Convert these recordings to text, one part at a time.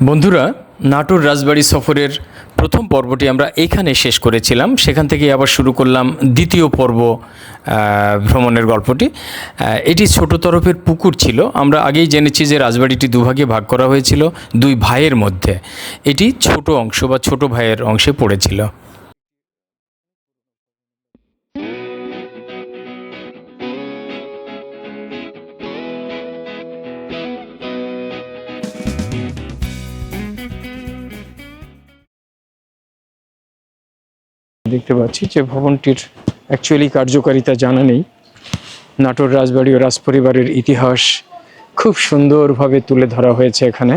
বন্ধুরা, নাটোর রাজবাড়ি সফরের প্রথম পর্বটি আমরা এইখানে শেষ করেছিলাম। সেখান থেকে আবার শুরু করলাম দ্বিতীয় পর্ব ভ্রমণের গল্পটি। এটি ছোট তরফের পুকুর ছিল। আমরা আগেই জেনেছি যে রাজবাড়িটি দুভাগে ভাগ করা হয়েছিল দুই ভাইয়ের মধ্যে। এটি ছোট অংশ বা ছোট ভাইয়ের অংশে পড়েছিল। দেখতে পাচ্ছি যে ভবনটির অ্যাকচুয়ালি কার্যকারিতা জানা নেই। নাটোর রাজবাড়ি ও রাজপরিবারের ইতিহাস খুব সুন্দরভাবে তুলে ধরা হয়েছে এখানে।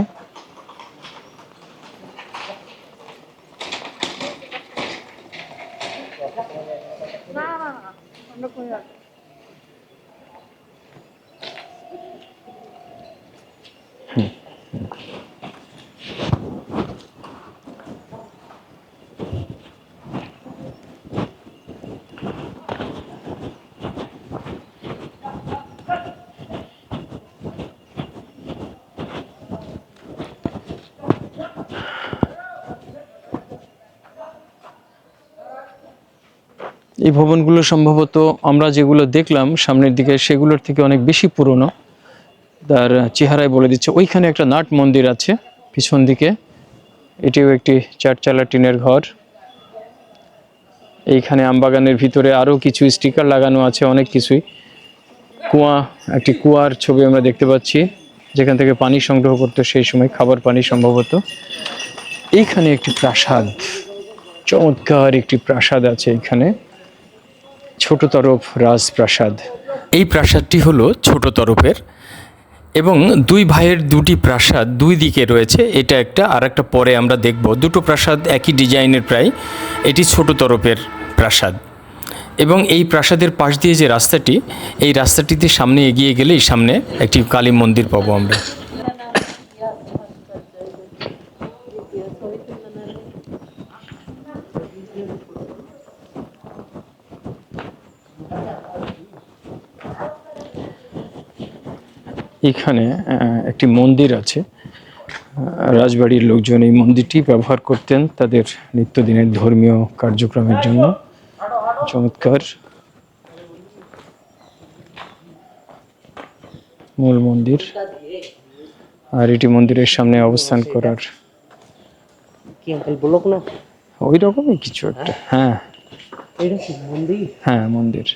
এই ভবনগুলো সম্ভবত আমরা যেগুলো দেখলাম সামনের দিকে সেগুলোর থেকে অনেক বেশি পুরনো। তার চেহারায় বলে দিচ্ছে। ওইখানে একটা নাট মন্দির আছে পিছন দিকে, এটিও একটি চারচালা টিনের ঘর। এইখানে আমবাগানের ভিতরে আরও কিছু স্টিকার লাগানো আছে, অনেক কিছুই। একটি কুয়ার ছবি আমরা দেখতে পাচ্ছি, যেখান থেকে পানি সংগ্রহ করতো সেই সময়, খাবার পানি সম্ভবত। এইখানে একটি প্রাসাদ, চমৎকার একটি প্রাসাদ আছে এখানে, ছোট তরফ রাজপ্রাসাদ। এই প্রাসাদটি হলো ছোট তরফের এবং দুই ভাইয়ের দুটি প্রাসাদ দুই দিকে রয়েছে। এটা একটা আর একটা পরে আমরা দেখব। দুটো প্রাসাদ একই ডিজাইনের প্রায়। এটি ছোট তরফের প্রাসাদ এবং এই প্রাসাদের পাশ দিয়ে যে রাস্তাটি, এই রাস্তাটিতে সামনে এগিয়ে গেলেই সামনে একটি কালী মন্দির পাবো আমরা। এখানে একটি মন্দির আছে। রাজবাড়ির লোকজন এই মন্দিরটি ব্যবহার করতেন তাদের নিত্যদিনের ধর্মীয় কার্যক্রমের জন্য। চমৎকার মূল মন্দির, আর এটি মন্দিরের সামনে অবস্থান করার ওই রকমই কিছু একটা। হ্যাঁ, হ্যাঁ মন্দির।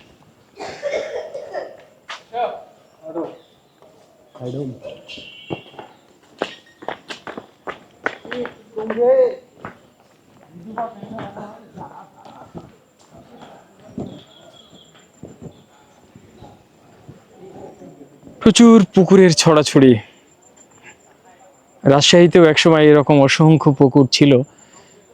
প্রচুর পুকুরের ছড়াছড়ি। রাজশাহীতেও একসময় এরকম অসংখ্য পুকুর ছিল,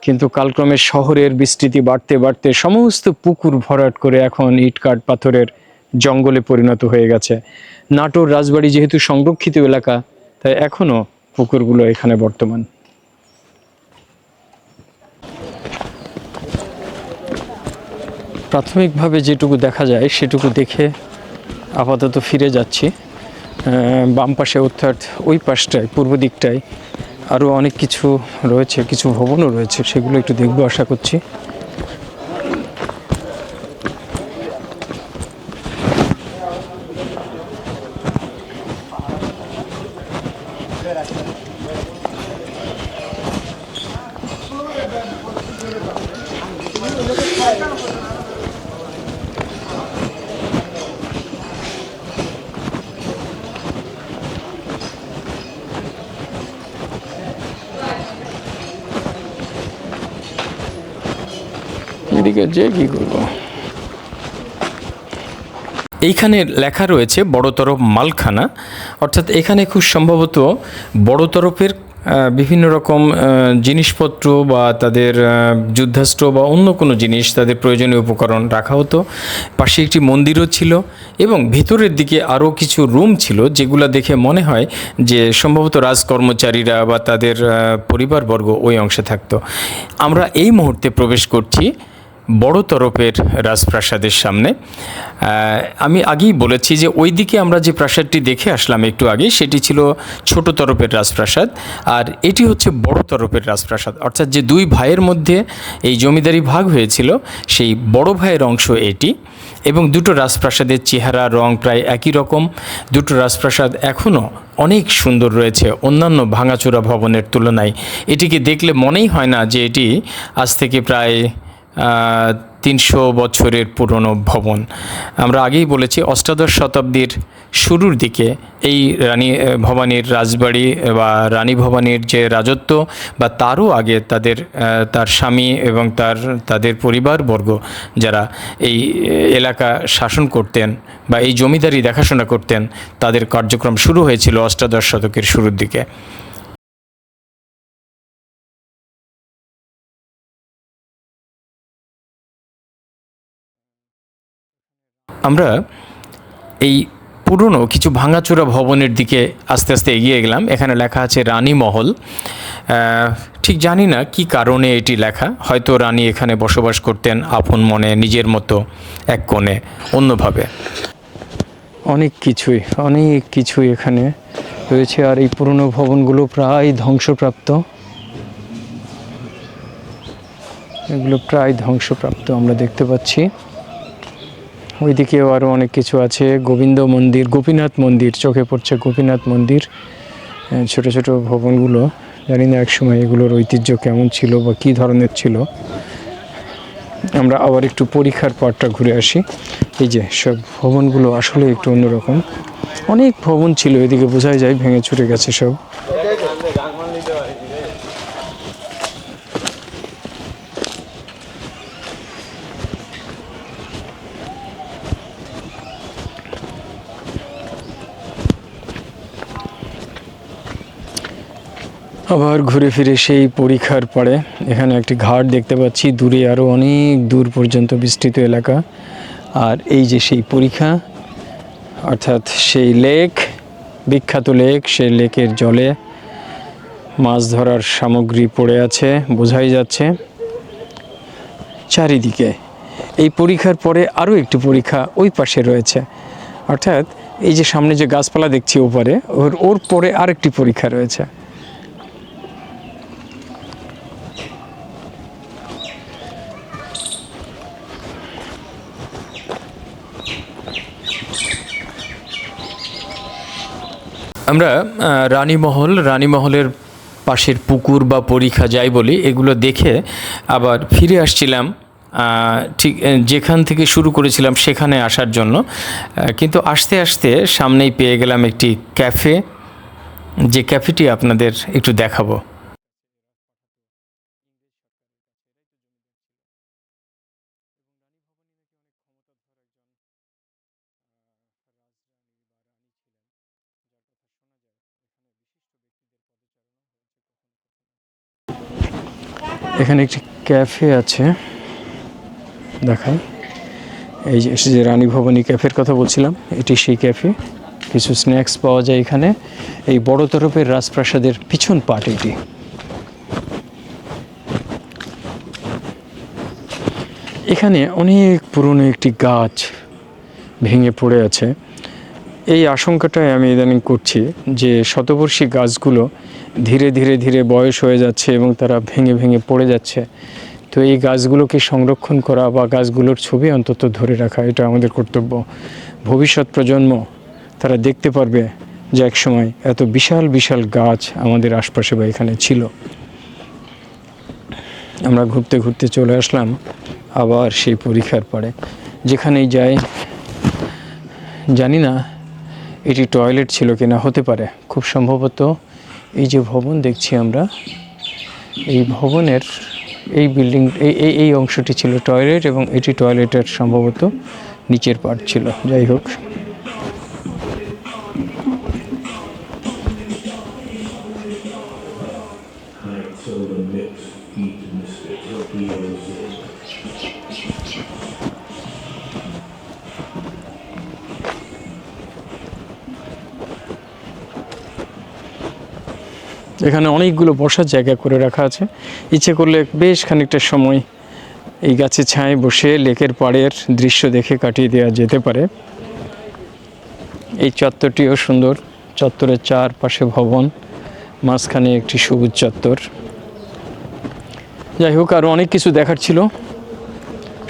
কিন্তু কালক্রমে শহরের বিস্তৃতি বাড়তে বাড়তে সমস্ত পুকুর ভরাট করে এখন ইটকাট পাথরের জঙ্গলে পরিণত হয়ে গেছে। নাটোর রাজবাড়ি যেহেতু সংরক্ষিত এলাকা, তাই এখনো পুকুরগুলো এখানে বর্তমান। প্রাথমিকভাবে যেটুকু দেখা যায় সেটুকু দেখে আপাতত ফিরে যাচ্ছি। বাম পাশে অর্থাৎ ওই পাশটায়, পূর্ব দিকটায় আরও অনেক কিছু রয়েছে, কিছু ভবনও রয়েছে, সেগুলো একটু দেখবো আশা করছি। এদিকে যে কি করবো, এইখানে লেখা রয়েছে বড় তরফ মালখানা, অর্থাৎ এখানে খুব সম্ভবত বড় তরফের বিভিন্ন রকম জিনিসপত্র বা তাদের যুদ্ধাস্ত্র বা অন্য কোনো জিনিস, তাদের প্রয়োজনীয় উপকরণ রাখা হতো। পাশে একটি মন্দিরও ছিল এবং ভেতরের দিকে আরও কিছু রুম ছিল, যেগুলো দেখে মনে হয় যে সম্ভবত রাজকর্মচারীরা বা তাদের পরিবারবর্গ ওই অংশে থাকতো। আমরা এই মুহূর্তে প্রবেশ করছি বড় তরফের রাজপ্রাসাদের সামনে। আমি আগেই বলেছি যে ওই দিকে আমরা যে প্রাসাদটি দেখে আসলাম একটু আগে, সেটি ছিল ছোট তরফের রাজপ্রাসাদ, আর এটি হচ্ছে বড় তরফের রাজপ্রাসাদ। অর্থাৎ যে দুই ভাইয়ের মধ্যে এই জমিদারি ভাগ হয়েছিল, সেই বড় ভাইয়ের অংশ এটি। এবং দুটো রাজপ্রাসাদের চেহারা রং প্রায় একই রকম। দুটো রাজপ্রাসাদ এখনও অনেক সুন্দর রয়েছে অন্যান্য ভাঙাচোরা ভবনের তুলনায়। এটিকে দেখলে মনেই হয় না যে এটি আজ থেকে প্রায় 300 বছরের পুরনো ভবন। আমরা আগেই বলেছি অষ্টাদশ শতাব্দীর শুরুর দিকে এই রানী ভবানীর রাজবাড়ি বা রানী ভবানীর যে রাজত্ব, বা তারও আগে তার স্বামী এবং তাদের পরিবারবর্গ যারা এই এলাকা শাসন করতেন বা এই জমিদারি দেখাশোনা করতেন, তাদের কার্যক্রম শুরু হয়েছিল অষ্টাদশ শতকের শুরুর দিকে। আমরা এই পুরনো কিছু ভাঙাচোরা ভবনের দিকে আস্তে আস্তে এগিয়ে গেলাম। এখানে লেখা আছে রানী মহল। ঠিক জানি না কি কারণে এটি লেখা, হয়তো রানী এখানে বসবাস করতেন আপন মনে, নিজের মতো এক কোণে, অন্যভাবে। অনেক কিছুই এখানে রয়েছে। আর এই পুরনো ভবনগুলো প্রায় ধ্বংসপ্রাপ্ত, এগুলো প্রায় ধ্বংসপ্রাপ্ত আমরা দেখতে পাচ্ছি। ওইদিকেও আরও অনেক কিছু আছে। গোপীনাথ মন্দির চোখে পড়ছে, গোপীনাথ মন্দির। ছোট ছোট ভবনগুলো, জানি না একসময় এগুলোর ঐতিহ্য কেমন ছিল বা কী ধরনের ছিল। আমরা আবার একটু পরীক্ষার পাটটা ঘুরে আসি। এই যে সব ভবনগুলো আসলে একটু অন্যরকম। অনেক ভবন ছিল, এদিকে বোঝাই যায় ভেঙে চুরে গেছে সব। আবার ঘুরে ফিরে সেই পরীক্ষার পরে এখানে একটি ঘাট দেখতে পাচ্ছি, দূরে আরও অনেক দূর পর্যন্ত বিস্তৃত এলাকা। আর এই যে সেই পরীক্ষা, অর্থাৎ সেই লেক, বিখ্যাত লেক, সেই লেকের জলে মাছ ধরার সামগ্রী পড়ে আছে, বোঝাই যাচ্ছে চারিদিকে। এই পরীক্ষার পরে আরও একটি পরীক্ষা ওই পাশে রয়েছে, অর্থাৎ এই যে সামনে যে গাছপালা দেখছি ওপারে, ওর পরে আরেকটি পরীক্ষা রয়েছে। আমরা রানীমহলের পাশের পুকুর বা পরিখা যাই বলি, এগুলো দেখে আবার ফিরে আসছিলাম ঠিক যেখান থেকে শুরু করেছিলাম সেখানে আসার জন্য। কিন্তু আস্তে আস্তে সামনেই পেয়ে গেলাম একটি ক্যাফে, যে ক্যাফেটি আপনাদের একটু দেখাবো। এখানে একটি ক্যাফে আছে, দেখাই। এই যে রানী ভবানী ক্যাফের কথা বলছিলাম, এটি সেই ক্যাফে। কিছু স্ন্যাক্স পাওয়া যায় এখানে। এই বড় তরফের রাজপ্রাসাদের পিছন পাট এটি। এখানে অনেক পুরনো একটি গাছ ভেঙে পড়ে আছে। এই আশঙ্কাটাই আমি ইদানিং করছি যে শতবর্ষী গাছগুলো ধীরে ধীরে ধীরে বয়স হয়ে যাচ্ছে এবং তারা ভেঙে ভেঙে পড়ে যাচ্ছে। তো এই গাছগুলোকে সংরক্ষণ করা বা গাছগুলোর ছবি অন্তত ধরে রাখা, এটা আমাদের কর্তব্য। ভবিষ্যৎ প্রজন্ম তারা দেখতে পারবে যে একসময় এত বিশাল বিশাল গাছ আমাদের আশপাশে বা এখানে ছিল। আমরা ঘুরতে ঘুরতে চলে আসলাম আবার সেই পরীক্ষার পরে। যেখানেই যাই, জানি না এটি টয়লেট ছিল কিনা, হতে পারে, খুব সম্ভবত। এই যে ভবন দেখছি আমরা, এই ভবনের এই বিল্ডিং এই অংশটি ছিল টয়লেট, এবং এটি টয়লেটের সম্ভবত নিচের পার্ট ছিল। যাই হোক, এখানে অনেকগুলো বসার জায়গা করে রাখা আছে। ইচ্ছে করলে বেশ খানিকটা সময় এই গাছের ছায়ায় বসে লেকের পাড়ের দৃশ্য দেখে কাটিয়ে দেওয়া যেতে পারে। এই চত্বরটিও সুন্দর, চত্বরের চারপাশে ভবন, মাঝখানে একটি সবুজ চত্বর। যাই হোক, আরও অনেক কিছু দেখার ছিল,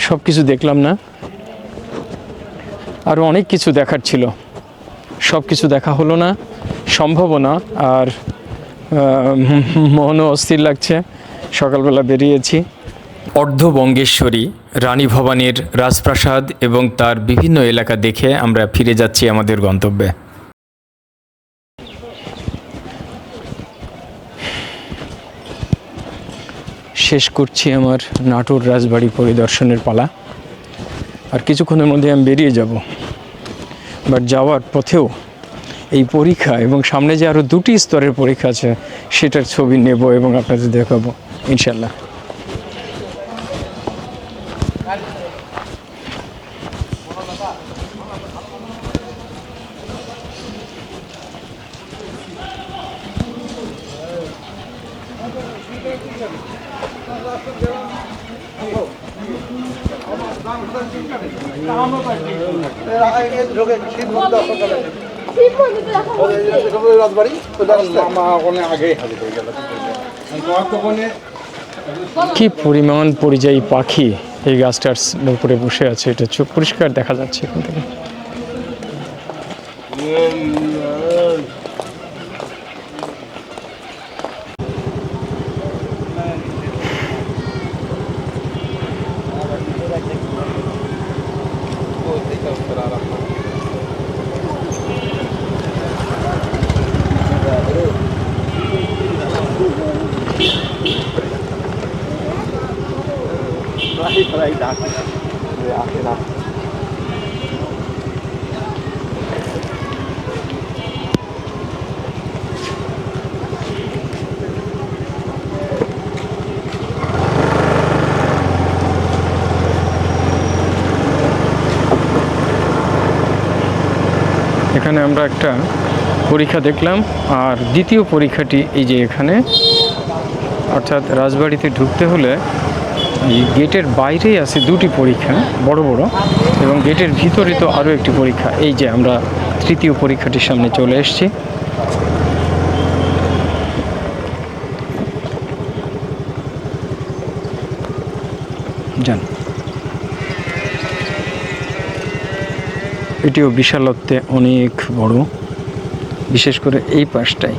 সব কিছু দেখলাম না। আরও অনেক কিছু দেখার ছিল, সব কিছু দেখা হলো না, সম্ভবও না। আর মনও অস্থির লাগছে, সকালবেলা বেরিয়েছি। অর্ধবঙ্গেশ্বরী, রানী ভবানীর রাজপ্রাসাদ এবং তার বিভিন্ন এলাকা দেখে আমরা ফিরে যাচ্ছি আমাদের গন্তব্যে। শেষ করছি আমার নাটোর রাজবাড়ি পরিদর্শনের পালা। আর কিছুক্ষণের মধ্যে আমি বেরিয়ে যাব। বাট যাওয়ার পথেও এই পরীক্ষা এবং সামনে যে আরও 2টি স্তরের পরীক্ষা আছে সেটার ছবি নেব এবং আপনাদের দেখাবো ইনশাল্লাহ। কি পরিমাণ পরিযায়ী পাখি এই গাছটার উপরে বসে আছে, এটা চোখ পরিষ্কার দেখা যাচ্ছে এখান থেকে। এখানে আমরা একটা পরীক্ষা দেখলাম, আর দ্বিতীয় পরীক্ষাটি এই যে এখানে, অর্থাৎ রাজবাড়িতে ঢুকতে হলে এই গেটের বাইরেই আছে 2টি পরীক্ষা বড় বড়, এবং গেটের ভিতরে তো আরও একটি পরীক্ষা। এই যে আমরা তৃতীয় পরীক্ষাটির সামনে চলে এসেছি। যান, এটিও বিশালত্বে অনেক বড়, বিশেষ করে এই পাশটায়।